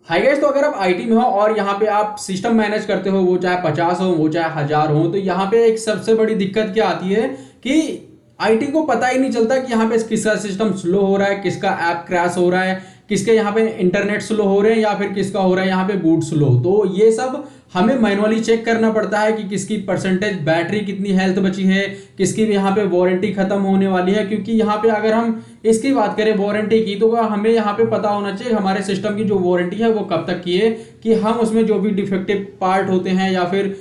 Hi guys, तो अगर आप आईटी में हो और यहाँ पे आप सिस्टम मैनेज करते हो, वो चाहे 50 हो वो चाहे 1000 हो, तो यहाँ पे एक सबसे बड़ी दिक्कत क्या आती है कि आईटी को पता ही नहीं चलता कि यहाँ पे किसका सिस्टम स्लो हो रहा है, किसका ऐप क्रैश हो रहा है, किसके यहाँ पे इंटरनेट स्लो हो रहे हैं या फिर किसका हो रहा है यहाँ पे बूट स्लो। तो ये सब हमें मैनुअली चेक करना पड़ता है कि किसकी परसेंटेज बैटरी कितनी हेल्थ बची है, किसकी भी यहाँ पे वारंटी खत्म होने वाली है। क्योंकि यहाँ पे अगर हम इसकी बात करें वारंटी की, तो हमें यहाँ पे पता होना चाहिए हमारे सिस्टम की जो वारंटी है वो कब तक की है, कि हम उसमें जो भी डिफेक्टिव पार्ट होते हैं या फिर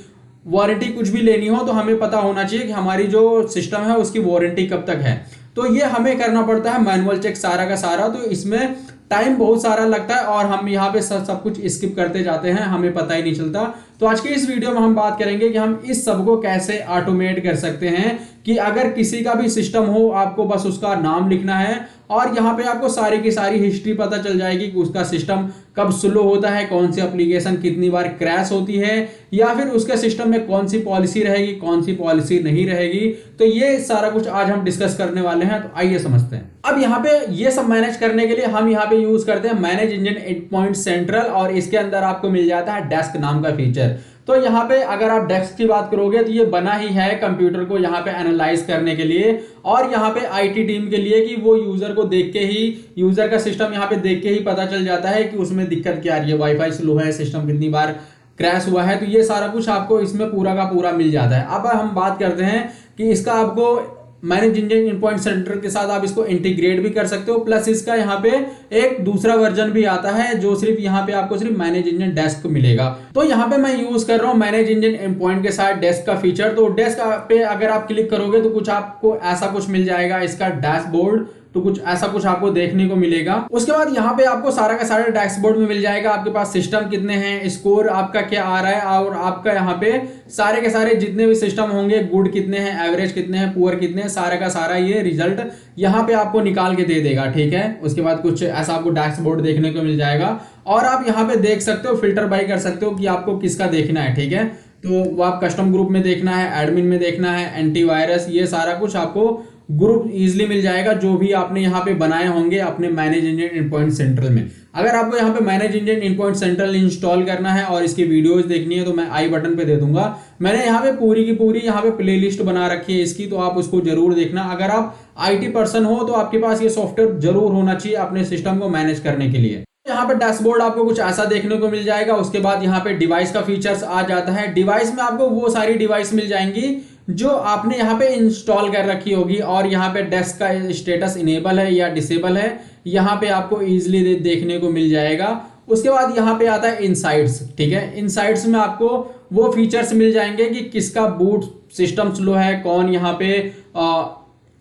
वारंटी कुछ भी लेनी हो तो हमें पता होना चाहिए कि हमारी जो सिस्टम है उसकी वारंटी कब तक है। तो ये हमें करना पड़ता है मैनुअल चेक सारा का सारा। तो इसमें टाइम बहुत सारा लगता है और हम यहाँ पे सब कुछ स्किप करते जाते हैं, हमें पता ही नहीं चलता। तो आज के इस वीडियो में हम बात करेंगे कि हम इस सब को कैसे ऑटोमेट कर सकते हैं कि अगर किसी का भी सिस्टम हो, आपको बस उसका नाम लिखना है और यहाँ पे आपको सारी की सारी हिस्ट्री पता चल जाएगी कि उसका सिस्टम कब स्लो होता है, कौन सी एप्लीकेशन कितनी बार क्रैश होती है, या फिर उसके सिस्टम में कौन सी पॉलिसी रहेगी, कौन सी पॉलिसी नहीं रहेगी। तो ये सारा कुछ आज हम डिस्कस करने वाले हैं। तो आइए समझते हैं। अब यहाँ पे ये सब मैनेज करने के लिए हम यहाँ पे यूज करते हैं मैनेज इंजन एंडपॉइंट सेंट्रल, और इसके अंदर आपको मिल जाता है डेस्क नाम का फीचर। तो यहाँ पे अगर आप डेस्क की बात करोगे तो ये बना ही है कंप्यूटर को यहाँ पे एनालाइज करने के लिए और यहाँ पे आईटी टीम के लिए, कि वो यूजर को देख के ही, यूजर का सिस्टम यहाँ पे देख के ही पता चल जाता है कि उसमें दिक्कत क्या आ रही है, वाईफाई स्लो है, सिस्टम कितनी बार क्रैश हुआ है। तो ये सारा कुछ आपको इसमें पूरा का पूरा मिल जाता है। अब हम बात करते हैं कि इसका आपको मैनेज इंजन एंडपॉइंट सेंटर के साथ आप इसको इंटीग्रेट भी कर सकते हो, प्लस इसका यहाँ पे एक दूसरा वर्जन भी आता है जो सिर्फ यहाँ पे आपको सिर्फ मैनेज इंजन डेस्क मिलेगा। तो यहाँ पे मैं यूज कर रहा हूँ मैनेज इंजन एंडपॉइंट के साथ डेस्क का फीचर। तो डेस्क पे अगर आप क्लिक करोगे तो कुछ आपको ऐसा कुछ मिल जाएगा, इसका डैशबोर्ड। तो कुछ ऐसा कुछ आपको देखने को मिलेगा। उसके बाद यहाँ पे आपको सारा का सारा डैशबोर्ड में मिल जाएगा, आपके पास सिस्टम कितने हैं, स्कोर आपका क्या आ रहा है, और आपका यहाँ पे सारे के सारे जितने भी सिस्टम होंगे, गुड कितने हैं, एवरेज कितने हैं, पुअर कितने हैं, सारा का सारा ये रिजल्ट यहाँ पे आपको निकाल के दे देगा। ठीक है, उसके बाद कुछ ऐसा आपको डैशबोर्ड देखने को मिल जाएगा और आप यहाँ पे देख सकते हो, फिल्टर बाय कर सकते हो कि आपको किसका देखना है। ठीक है, तो वो आप कस्टम ग्रुप में देखना है, एडमिन में देखना है, एंटीवायरस, ये सारा कुछ आपको ग्रुप इजीली मिल जाएगा जो भी आपने यहाँ पे बनाए होंगे अपने मैनेज इंजन एंडपॉइंट सेंट्रल में। अगर आपको यहाँ पे manage engine endpoint central install करना है और इसकी वीडियोस देखनी है तो मैं आई बटन पे दे दूंगा। मैंने यहाँ पे पूरी की पूरी यहाँ पे प्लेलिस्ट बना रखी है इसकी, तो आप उसको जरूर देखना। अगर आप आईटी पर्सन हो तो आपके पास ये सॉफ्टवेयर जरूर होना चाहिए अपने सिस्टम को मैनेज करने के लिए। यहाँ पे डैशबोर्ड आपको कुछ ऐसा देखने को मिल जाएगा। उसके बाद यहाँ पे डिवाइस का फीचर्स आ जाता है। डिवाइस में आपको वो सारी डिवाइस मिल जाएंगी जो आपने यहाँ पे इंस्टॉल कर रखी होगी, और यहाँ पे डेस्क का स्टेटस इनेबल है या डिसेबल है यहाँ पे आपको इजीली देखने को मिल जाएगा। उसके बाद यहाँ पे आता है इनसाइट्स। ठीक है, इनसाइट्स में आपको वो फीचर्स मिल जाएंगे कि किसका बूट सिस्टम स्लो है, कौन यहाँ पे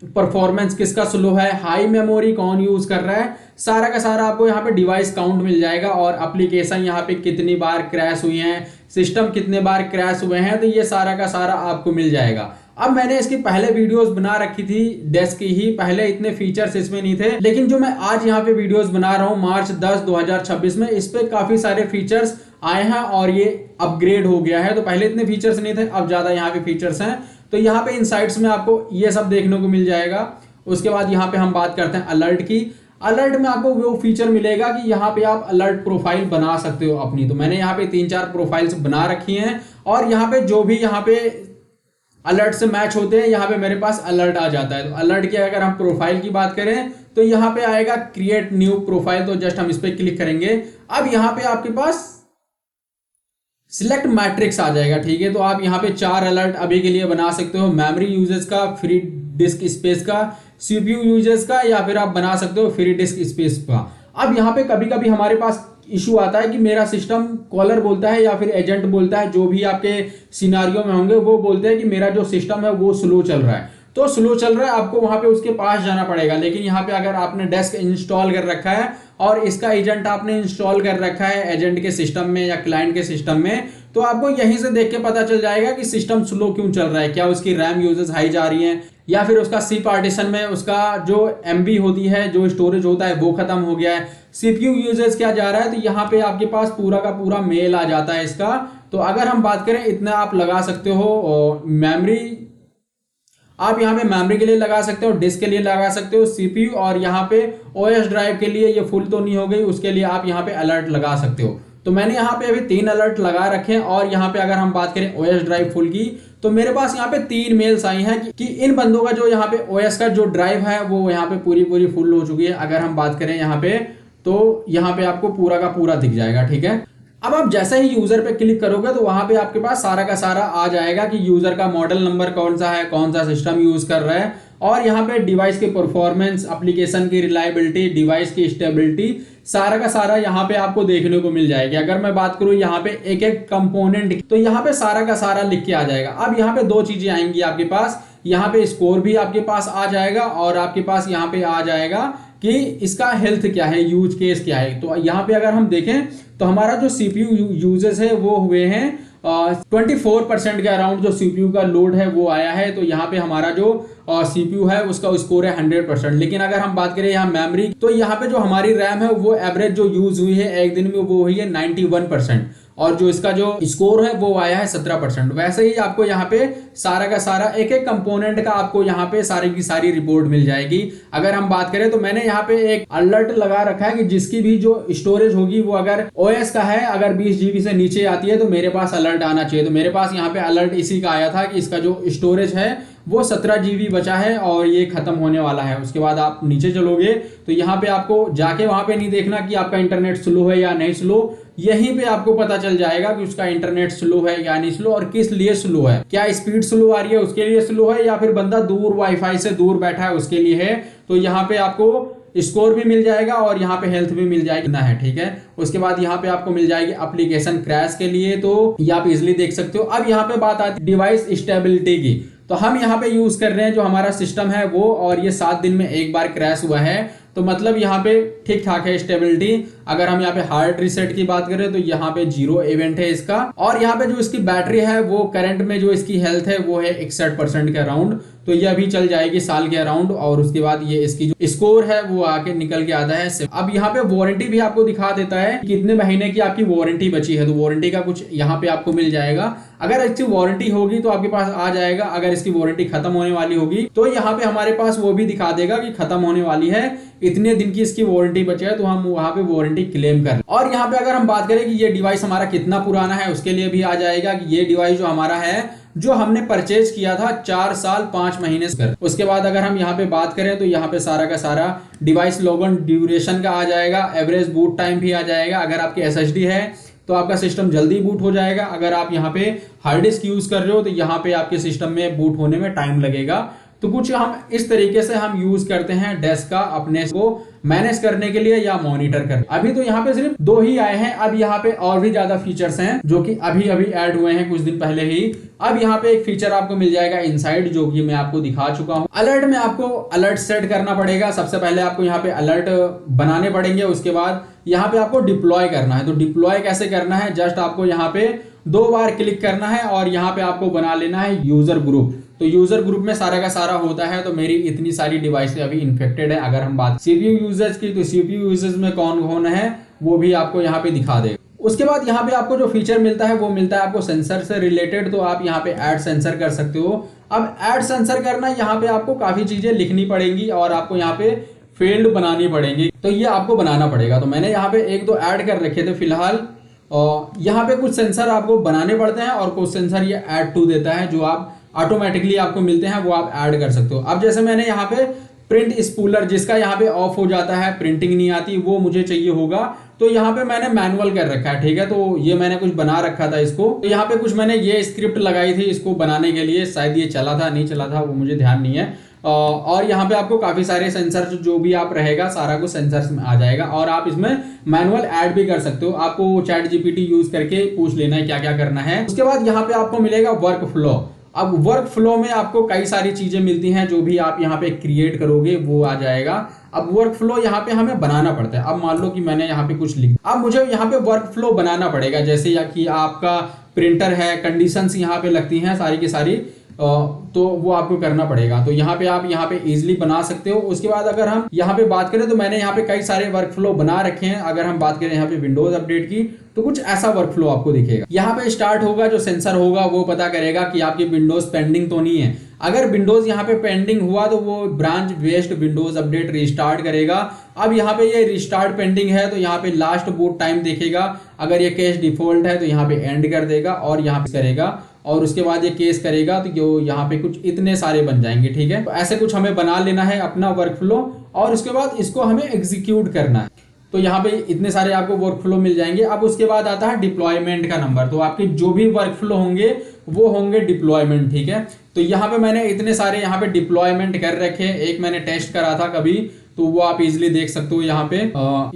परफॉर्मेंस किसका स्लो है, हाई मेमोरी कौन यूज कर रहा है, सारा का सारा आपको यहाँ पे डिवाइस काउंट मिल जाएगा और एप्लीकेशन यहाँ पे कितनी बार क्रैश हुई हैं, सिस्टम कितने बार क्रैश हुए हैं, तो ये सारा का सारा आपको मिल जाएगा। अब मैंने इसकी पहले वीडियोस बना रखी थी डेस्क की ही, पहले इतने फीचर्स इसमें नहीं थे, लेकिन जो मैं आज यहाँ पे वीडियोस बना रहा हूँ मार्च 10 2026 में, इस पे काफी सारे फीचर्स आए हैं और ये अपग्रेड हो गया है। तो पहले इतने फीचर्स नहीं थे, अब ज्यादा यहाँ पे फीचर्स हैं। तो यहाँ पे इनसाइट्स में आपको ये सब देखने को मिल जाएगा। उसके बाद यहाँ पे हम बात करते हैं अलर्ट की। अलर्ट में आपको वो फीचर मिलेगा कि यहाँ पे आप अलर्ट प्रोफाइल बना सकते हो अपनी। तो मैंने यहाँ पे 3-4 प्रोफाइल्स बना रखी हैं और यहाँ पे जो भी यहाँ पे अलर्ट से मैच होते हैं यहाँ पे मेरे पास अलर्ट आ जाता है। तो अलर्ट की अगर हम प्रोफाइल की बात करें तो यहाँ पे आएगा क्रिएट न्यू प्रोफाइल। तो जस्ट हम इस पर क्लिक करेंगे। अब यहाँ पे आपके पास सिलेक्ट मैट्रिक्स आ जाएगा। ठीक है, तो आप यहाँ पे 4 अलर्ट अभी के लिए बना सकते हो, मेमोरी यूजेस का, फ्री डिस्क स्पेस का, सीपीयू यूजेस का, या फिर आप बना सकते हो फ्री डिस्क स्पेस का। अब यहाँ पे कभी कभी हमारे पास इशू आता है कि मेरा सिस्टम कॉलर बोलता है या फिर एजेंट बोलता है, जो भी आपके सिनारियो में होंगे वो बोलते हैं कि मेरा जो सिस्टम है वो स्लो चल रहा है। तो स्लो चल रहा है, आपको वहां पे उसके पास जाना पड़ेगा। लेकिन यहाँ पे अगर आपने डेस्क इंस्टॉल कर रखा है और इसका एजेंट आपने इंस्टॉल कर रखा है एजेंट के सिस्टम में या क्लाइंट के सिस्टम में, तो आपको यहीं से देख के पता चल जाएगा कि सिस्टम स्लो क्यों चल रहा है। क्या उसकी रैम यूजेस हाई जा रही है, या फिर उसका सी पार्टीशन में उसका जो एमबी होती है, जो स्टोरेज होता है वो खत्म हो गया है, सीपीयू यूजेस क्या जा रहा है। तो यहाँ पे आपके पास पूरा का पूरा मेल आ जाता है इसका। तो अगर हम बात करें, इतना आप लगा सकते हो मेमोरी आप यहाँ पे मेमोरी के लिए लगा सकते हो, डिस्क के लिए लगा सकते हो, सीपीयू, और यहाँ पे ओएस ड्राइव के लिए, ये फुल तो नहीं हो गई, उसके लिए आप यहाँ पे अलर्ट लगा सकते हो। तो मैंने यहाँ पे अभी 3 अलर्ट लगा रखे हैं। और यहाँ पे अगर हम बात करें ओएस ड्राइव फुल की, तो मेरे पास यहाँ पे 3 मेल्स आई हैं कि इन बंदों का जो यहाँ पे ओएस का जो ड्राइव है वो यहाँ पे पूरी पूरी फुल हो चुकी है। अगर हम बात करें यहाँ पे, तो यहाँ पे आपको पूरा का पूरा दिख जाएगा, ठीक है। अब आप जैसे ही यूजर पे क्लिक करोगे तो वहां पे आपके पास सारा का सारा आ जाएगा कि यूजर का मॉडल नंबर कौन सा है, कौन सा सिस्टम यूज कर रहा है, और यहाँ पे डिवाइस की परफॉर्मेंस, एप्लीकेशन की रिलायबिलिटी, डिवाइस की स्टेबिलिटी, सारा का सारा यहाँ पे आपको देखने को मिल जाएगी। अगर मैं बात करूँ यहाँ पे एक एक कंपोनेंट, तो यहाँ पे सारा का सारा लिख के आ जाएगा। अब यहाँ पे 2 चीजें आएंगी आपके पास, यहाँ पे स्कोर भी आपके पास आ जाएगा, और आपके पास यहाँ पे आ जाएगा कि इसका हेल्थ क्या है, यूज केस क्या है। तो यहाँ पे अगर हम देखें तो हमारा जो सीपीयू यूजेस है वो हुए हैं 24% के अराउंड जो सीपीयू का लोड है वो आया है। तो यहाँ पे हमारा जो सीपीयू है उसका स्कोर है 100%। लेकिन अगर हम बात करें यहाँ मेमोरी, तो यहाँ पे जो हमारी रैम है वो एवरेज जो यूज हुई है एक दिन में वो हुई है 91%, और जो इसका जो स्कोर है वो आया है 17%। वैसे ही आपको यहाँ पे सारा का सारा एक एक कंपोनेंट का आपको यहाँ पे सारी की सारी रिपोर्ट मिल जाएगी। अगर हम बात करें तो मैंने यहाँ पे एक अलर्ट लगा रखा है कि जिसकी भी जो स्टोरेज होगी वो अगर ओएस का है, अगर 20 GB से नीचे आती है तो मेरे पास अलर्ट आना चाहिए। तो मेरे पास यहाँ पे अलर्ट इसी का आया था कि इसका जो स्टोरेज है वो 17 GB बचा है और ये खत्म होने वाला है। उसके बाद आप नीचे चलोगे तो यहाँ पे आपको जाके वहां पे नहीं देखना कि आपका इंटरनेट स्लो है या नहीं स्लो, यहीं पे आपको पता चल जाएगा कि उसका इंटरनेट स्लो है या नहीं स्लो, और किस लिए स्लो है। क्या स्पीड स्लो आ रही है उसके लिए स्लो है, या फिर बंदा दूर वाईफाई से दूर बैठा है उसके लिए है। तो यहाँ पे आपको स्कोर भी मिल जाएगा और यहाँ पे हेल्थ भी मिल जाएगी ना है, ठीक है। उसके बाद यहाँ पे आपको मिल जाएगी एप्लीकेशन क्रैश के लिए, तो ये आप इजिली देख सकते हो। अब यहाँ पे बात आती है डिवाइस स्टेबिलिटी की, तो हम यहाँ पे यूज कर रहे हैं जो हमारा सिस्टम है वो, और ये 7 दिन में एक बार क्रैश हुआ है। तो मतलब यहाँ पे ठीक ठाक है स्टेबिलिटी। अगर हम यहाँ पे हार्ड रीसेट की बात करें तो यहाँ पे 0 इवेंट है इसका, और यहाँ पे जो इसकी बैटरी है वो करंट में जो इसकी हेल्थ है वो है 61% के अराउंड, तो ये अभी चल जाएगी साल के अराउंड। और उसके बाद ये इसकी जो स्कोर है वो आके निकल के आता है। अब यहाँ पे वारंटी भी आपको दिखा देता है कितने महीने की आपकी वारंटी बची है, तो वारंटी का कुछ यहाँ पे आपको मिल जाएगा। अगर इसकी वारंटी होगी तो आपके पास आ जाएगा, अगर इसकी वारंटी खत्म होने वाली होगी तो यहाँ पे हमारे पास वो भी दिखा देगा कि खत्म होने वाली है, इतने दिन की इसकी वारंटी बची है, तो हम वहां पे वारंटी क्लेम कर। और यहाँ पे अगर हम बात करें कि ये डिवाइस हमारा कितना पुराना है उसके लिए भी आ जाएगा कि ये डिवाइस जो हमारा है जो हमने परचेज किया था 4 साल 5 महीने से। उसके बाद अगर हम यहाँ पे बात करें तो यहाँ पे सारा का सारा डिवाइस लॉगन ड्यूरेशन का आ जाएगा, एवरेज बूट टाइम भी आ जाएगा। अगर आपके एसएसडी है तो आपका सिस्टम जल्दी बूट हो जाएगा। अगर आप यहाँ पे हार्ड डिस्क यूज कर रहे हो तो यहाँ पे आपके सिस्टम में बूट होने में टाइम लगेगा। तो कुछ हम इस तरीके से हम यूज करते हैं डेस्क का अपने को मैनेज करने के लिए या मॉनिटर करने। अभी तो यहाँ पे सिर्फ 2 ही आए हैं, अब यहाँ पे और भी ज्यादा फीचर्स हैं जो कि अभी अभी ऐड हुए हैं कुछ दिन पहले ही। अब यहाँ पे एक फीचर आपको मिल जाएगा इनसाइड, जो कि मैं आपको दिखा चुका हूँ। अलर्ट में आपको अलर्ट सेट करना पड़ेगा। सबसे पहले आपको यहाँ पे अलर्ट बनाने पड़ेंगे, उसके बाद यहाँ पे आपको डिप्लॉय करना है। तो डिप्लॉय कैसे करना है, जस्ट आपको यहाँ पे 2 बार क्लिक करना है और यहाँ पे आपको बना लेना है यूजर ग्रुप। तो यूजर ग्रुप में सारा का सारा होता है। तो मेरी इतनी सारी डिवाइसें अभी इन्फेक्टेड है। अगर हम बात सीपीयू यूजर्स की, तो सीपीयू यूजर्स में कौन कौन है वो भी आपको यहाँ पे दिखा देगा। उसके बाद यहाँ पे आपको जो फीचर मिलता है वो मिलता है आपको सेंसर से रिलेटेड। तो आप यहाँ पे ऐड सेंसर कर सकते हो। अब ऐड सेंसर करना, यहाँ पे आपको काफी चीजें लिखनी पड़ेंगी और आपको यहाँ पे फील्ड बनानी पड़ेंगी, तो ये आपको बनाना पड़ेगा। तो मैंने यहाँ पे 1-2 ऐड कर रखे थे फिलहाल। और यहाँ पे कुछ सेंसर आपको बनाने पड़ते हैं और कुछ सेंसर ये ऐड टू देता है, जो आप ऑटोमेटिकली आपको मिलते हैं वो आप ऐड कर सकते हो। अब जैसे मैंने यहाँ पे प्रिंट स्पूलर, जिसका यहाँ पे ऑफ हो जाता है, प्रिंटिंग नहीं आती, वो मुझे चाहिए होगा। तो यहाँ पे मैंने मैनुअल कर रखा है, ठीक है। तो ये मैंने कुछ बना रखा था इसको। तो यहाँ पे कुछ मैंने ये स्क्रिप्ट लगाई थी इसको बनाने के लिए, शायद ये चला था नहीं चला था वो मुझे ध्यान नहीं है। और यहाँ पे आपको काफी सारे सेंसर जो भी आप रहेगा सारा कुछ सेंसर्स में आ जाएगा, और आप इसमें मैनुअल ऐड भी कर सकते हो। आपको चैट जीपीटी यूज करके पूछ लेना है क्या क्या करना है। उसके बाद यहाँ पे आपको मिलेगा वर्क फ्लो। अब वर्क फ्लो में आपको कई सारी चीजें मिलती हैं, जो भी आप यहाँ पे क्रिएट करोगे वो आ जाएगा। अब वर्क फ्लो यहाँ पे हमें बनाना पड़ता है। अब मान लो कि मैंने यहाँ पे कुछ लिख, अब मुझे यहाँ पे वर्क फ्लो बनाना पड़ेगा। जैसे या कि आपका प्रिंटर है, कंडीशंस यहाँ पे लगती हैं सारी की सारी, तो वो आपको करना पड़ेगा। तो यहाँ पे आप यहाँ पे इजीली बना सकते हो। उसके बाद अगर हम यहाँ पे बात करें तो मैंने यहाँ पे कई सारे वर्क फ्लो बना रखे हैं। अगर हम बात करें यहाँ पे विंडोज अपडेट की, तो कुछ ऐसा वर्क फ्लो आपको दिखेगा। यहाँ पे स्टार्ट होगा, जो सेंसर होगा वो पता करेगा कि आपकी विंडोज पेंडिंग तो नहीं है। अगर विंडोज यहाँ पे पेंडिंग हुआ तो वो branch west Windows update restart करेगा। अब यहाँ पे ये रिस्टार्ट पेंडिंग है तो यहाँ पे लास्ट बूट टाइम देखेगा, अगर ये केस डिफॉल्ट है तो यहाँ पे एंड कर देगा और यहाँ पे करेगा, और उसके बाद ये केस करेगा तो जो यहाँ पे कुछ इतने सारे बन जाएंगे। ठीक है, तो ऐसे कुछ हमें बना लेना है अपना वर्क फ्लो, और उसके बाद इसको हमें एग्जीक्यूट करना है। तो यहाँ पे इतने सारे आपको वर्क फ्लो मिल जाएंगे। अब उसके बाद आता है डिप्लॉयमेंट का नंबर, तो आपके जो भी वर्क फ्लो होंगे वो होंगे डिप्लॉयमेंट। ठीक है, तो यहाँ पे मैंने इतने सारे यहाँ पे डिप्लॉयमेंट कर रखे हैं। एक मैंने टेस्ट करा था कभी, तो वो आप इजीली देख सकते हो। यहाँ पे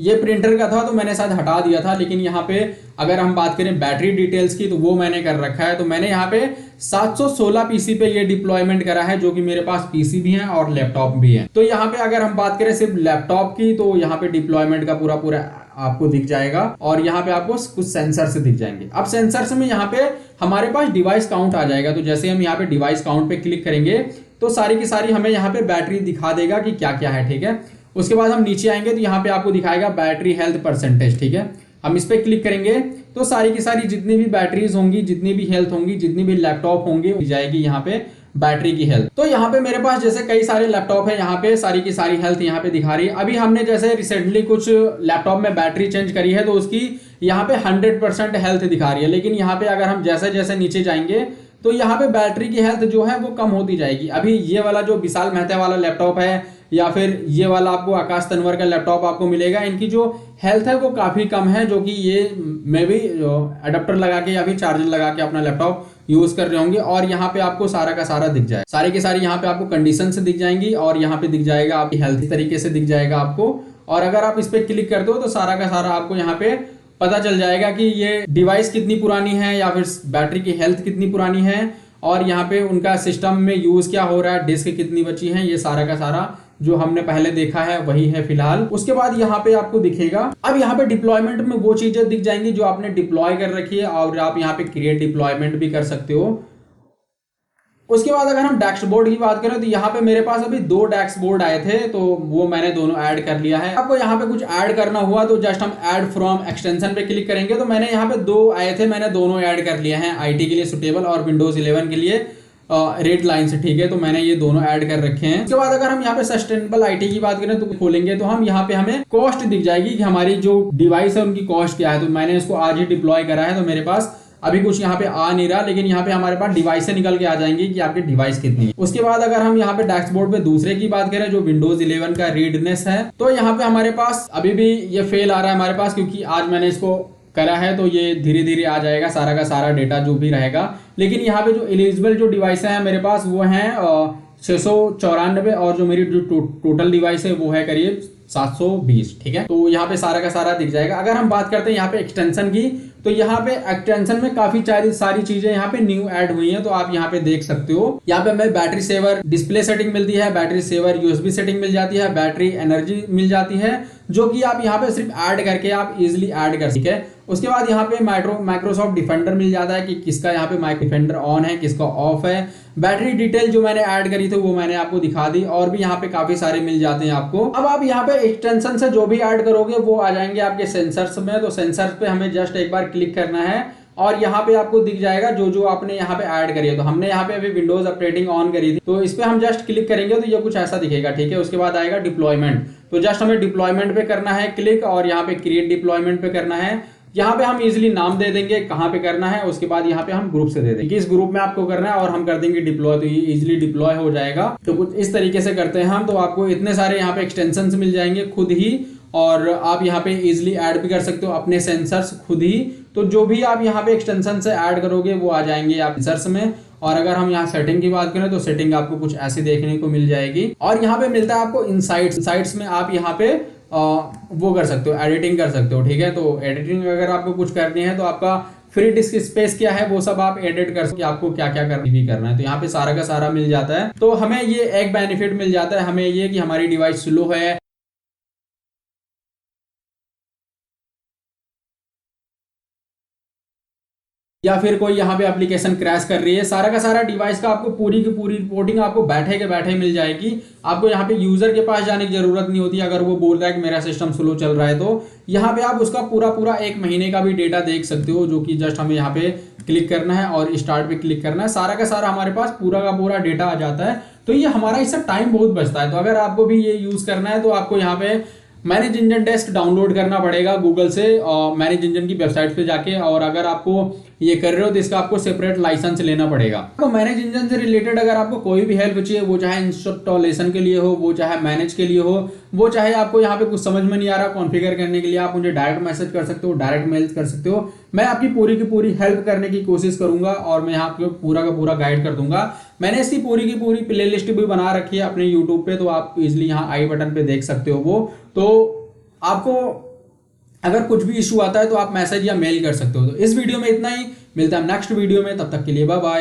ये प्रिंटर का था तो मैंने शायद हटा दिया था, लेकिन यहाँ पे अगर हम बात करें बैटरी डिटेल्स की तो वो मैंने कर रखा है। तो मैंने यहाँ पे 716 पीसी पे ये डिप्लॉयमेंट करा है, जो कि मेरे पास पीसी भी है और लैपटॉप भी है। तो यहाँ पे अगर हम बात करें सिर्फ लैपटॉप की, तो यहाँ पे डिप्लॉयमेंट का पूरा पूरा आपको दिख जाएगा, और यहाँ पे आपको कुछ सेंसर से दिख जाएंगे। अब सेंसर्स में यहाँ पे हमारे पास डिवाइस काउंट आ जाएगा। तो जैसे हम यहाँ पे डिवाइस काउंट पे क्लिक करेंगे तो सारी की सारी हमें यहाँ पे बैटरी दिखा देगा कि क्या क्या है। ठीक है, उसके बाद हम नीचे आएंगे तो यहाँ पे आपको दिखाएगा बैटरी हेल्थ परसेंटेज। ठीक है, हम इस पे क्लिक करेंगे तो सारी की सारी जितनी भी बैटरीज होंगी, जितनी भी हेल्थ होंगी, जितनी भी लैपटॉप होंगे, जाएगी यहाँ पे बैटरी की हेल्थ। तो यहाँ पे मेरे पास जैसे कई सारे लैपटॉप है, यहाँ पे सारी की सारी हेल्थ यहाँ पे दिखा रही है। अभी हमने जैसे रिसेंटली कुछ लैपटॉप में बैटरी चेंज करी है तो उसकी यहाँ पे 100% हेल्थ दिखा रही है, लेकिन यहाँ पे अगर हम जैसे जैसे नीचे जाएंगे तो यहाँ पे बैटरी की हेल्थ जो है वो कम होती जाएगी। अभी ये वाला जो विशाल मेहता वाला लैपटॉप है, या फिर ये वाला आपको आकाश तनवर का लैपटॉप आपको मिलेगा, इनकी जो हेल्थ है वो काफी कम है, जो कि ये मैं भी अडेप्टर लगा के या फिर चार्जर लगा के अपना लैपटॉप यूज कर रहे होंगे। और यहाँ पे आपको सारा का सारा दिख जाए, सारी की सारी यहाँ पे आपको कंडीशन से दिख जाएंगी, और यहाँ पे दिख जाएगा आपकी हेल्थ तरीके से दिख जाएगा आपको। और अगर आप इस पे क्लिक करते हो तो सारा का सारा आपको यहाँ पे पता चल जाएगा कि ये डिवाइस कितनी पुरानी है या फिर बैटरी की हेल्थ कितनी पुरानी है, और यहाँ पे उनका सिस्टम में यूज क्या हो रहा है, डिस्क कितनी बची है, ये सारा का सारा जो हमने पहले देखा है वही है फिलहाल। उसके बाद यहाँ पे आपको दिखेगा, अब यहाँ पे डिप्लॉयमेंट में वो चीजें दिख जाएंगी जो आपने डिप्लॉय कर रखी है, और आप यहाँ पे क्रिएट डिप्लॉयमेंट भी कर सकते हो। उसके बाद अगर हम डैशबोर्ड की बात करें तो यहाँ पे मेरे पास अभी 2 डैशबोर्ड आए थे, तो वो मैंने दोनों ऐड कर लिया है। आपको यहाँ पे कुछ ऐड करना हुआ तो जस्ट हम ऐड फ्रॉम एक्सटेंशन पे क्लिक करेंगे, तो मैंने यहाँ पे 2 आए थे, मैंने दोनों ऐड कर लिए हैं, आईटी के लिए सुटेबल और विंडोज 11 के लिए रेड लाइन से। ठीक है, तो मैंने ये दोनों ऐड कर रखे हैं। उसके बाद अगर हम यहाँ पे सस्टेनेबल आईटी की बात करें तो खोलेंगे तो हम यहाँ पे हमें कॉस्ट दिख जाएगी कि हमारी जो डिवाइस है उनकी कॉस्ट क्या है। तो मैंने इसको आज ही डिप्लॉय करा है, तो मेरे पास अभी कुछ यहाँ पे आ नहीं रहा, लेकिन यहाँ पे हमारे पास डिवाइस से निकल के आ जाएंगे कि आपकी डिवाइस कितनी है। उसके बाद अगर हम यहाँ पे डैशबोर्ड पे दूसरे की बात करें जो विंडोज 11 का रीडनेस है, तो यहाँ पे हमारे पास अभी भी ये फेल आ रहा है हमारे पास, क्योंकि आज मैंने इसको करा है, तो ये धीरे धीरे आ जाएगा सारा का सारा डेटा जो भी रहेगा। लेकिन यहाँ पे जो एलिजिबल जो डिवाइस है मेरे पास वो है 694, और जो मेरी जो टोटल डिवाइस है वो है करीब 720। ठीक है, तो यहाँ पे सारा का सारा दिख जाएगा। अगर हम बात करते हैं यहाँ पे एक्सटेंशन की, तो यहाँ पे एक्सटेंशन में काफी सारी चीजें यहाँ पे न्यू ऐड हुई हैं, तो आप यहाँ पे देख सकते हो। यहाँ पे हमें बैटरी सेवर डिस्प्ले सेटिंग मिलती है, बैटरी सेवर यूएसबी सेटिंग मिल जाती है, बैटरी एनर्जी मिल जाती है, जो कि आप यहाँ पे सिर्फ ऐड करके आप इजिली ऐड कर सकते हैं। उसके बाद यहाँ पे माइक्रोसॉफ्ट डिफेंडर मिल जाता है कि किसका यहाँ पे माइक्रो डिफेंडर ऑन है, किसका ऑफ है। बैटरी डिटेल जो मैंने ऐड करी थी वो मैंने आपको दिखा दी, और भी यहाँ पे काफी सारे मिल जाते हैं आपको। अब आप यहाँ पे एक्सटेंशन से जो भी ऐड करोगे वो आ जाएंगे आपके सेंसर्स में, तो सेंसर्स पे हमें जस्ट एक बार क्लिक करना है, और यहाँ पे आपको दिख जाएगा जो जो आपने यहाँ पे ऐड करी है। तो हमने यहाँ पे अभी विंडोज अपडेटिंग ऑन करी थी, तो इस पे हम जस्ट क्लिक करेंगे तो ये कुछ ऐसा दिखेगा। ठीक है, उसके बाद आएगा डिप्लॉयमेंट, तो जस्ट हमें डिप्लॉयमेंट पे करना है क्लिक, और यहाँ पे क्रिएट डिप्लॉयमेंट पे करना है। यहाँ पे हम इजिली नाम दे देंगे कहाँ पे करना है, उसके बाद यहाँ पे हम ग्रुप से दे देंगे इस ग्रुप में आपको करना है, और हम कर देंगे डिप्लॉय, तो ये इजिली डिप्लॉय हो जाएगा। तो कुछ इस तरीके से करते हैं हम, तो आपको इतने सारे यहाँ पे एक्सटेंशन मिल जाएंगे खुद ही, और आप यहाँ पे इजिली ऐड भी कर सकते हो अपने सेंसर्स खुद ही। तो जो भी आप यहाँ पे एक्सटेंशन से ऐड करोगे वो आ जाएंगे आप सेंसर्स में। और अगर हम यहाँ सेटिंग की बात करें तो सेटिंग आपको कुछ ऐसी देखने को मिल जाएगी, और यहाँ पे मिलता है आपको इनसाइट्स में आप यहाँ पे वो कर सकते हो, एडिटिंग कर सकते हो। ठीक है, तो एडिटिंग अगर आपको कुछ करनी है तो आपका फ्री डिस्क स्पेस क्या है वो सब आप एडिट कर सकते हो, आपको क्या क्या करना है, तो यहाँ पे सारा का सारा मिल जाता है। तो हमें ये एक बेनिफिट मिल जाता है, हमें ये कि हमारी डिवाइस स्लो है या फिर कोई यहाँ पे एप्लीकेशन क्रैश कर रही है, सारा का सारा डिवाइस का आपको पूरी की पूरी रिपोर्टिंग आपको बैठे के बैठे मिल जाएगी। आपको यहाँ पे यूजर के पास जाने की जरूरत नहीं होती। अगर वो बोल रहा है कि मेरा सिस्टम स्लो चल रहा है तो यहाँ पे आप उसका पूरा पूरा 1 महीने का भी डेटा देख सकते हो, जो कि जस्ट हमें यहाँ पे क्लिक करना है और स्टार्ट पे क्लिक करना है, सारा का सारा हमारे पास पूरा का पूरा डेटा आ जाता है। तो ये हमारा इससे टाइम बहुत बचता है। तो अगर आपको भी ये यूज करना है तो आपको यहाँ पे मैनेज इंजन डेस्क डाउनलोड करना पड़ेगा गूगल से और मैनेज इंजन की वेबसाइट पे जाके। और अगर आपको ये कर रहे हो तो इसका आपको सेपरेट लाइसेंस लेना पड़ेगा। तो मैनेज इंजन से रिलेटेड अगर आपको कोई भी हेल्प चाहिए, वो चाहे इंस्टॉलेशन के लिए हो, वो चाहे मैनेज के लिए हो, वो चाहे आपको यहाँ पे कुछ समझ में नहीं आ रहा कॉन्फ़िगर करने के लिए, आप मुझे डायरेक्ट मैसेज कर सकते हो, डायरेक्ट मेल कर सकते हो। मैं आपकी पूरी की पूरी हेल्प करने की कोशिश करूंगा और मैं आपको पूरा का पूरा गाइड कर दूंगा। मैंने इसकी पूरी की पूरी प्लेलिस्ट भी बना रखी है अपने यूट्यूब पे, तो आप इजिली यहाँ आई बटन पे देख सकते हो वो। तो आपको अगर कुछ भी इशू आता है तो आप मैसेज या मेल कर सकते हो। तो इस वीडियो में इतना ही, मिलता है नेक्स्ट वीडियो में, तब तक के लिए बाय बाय।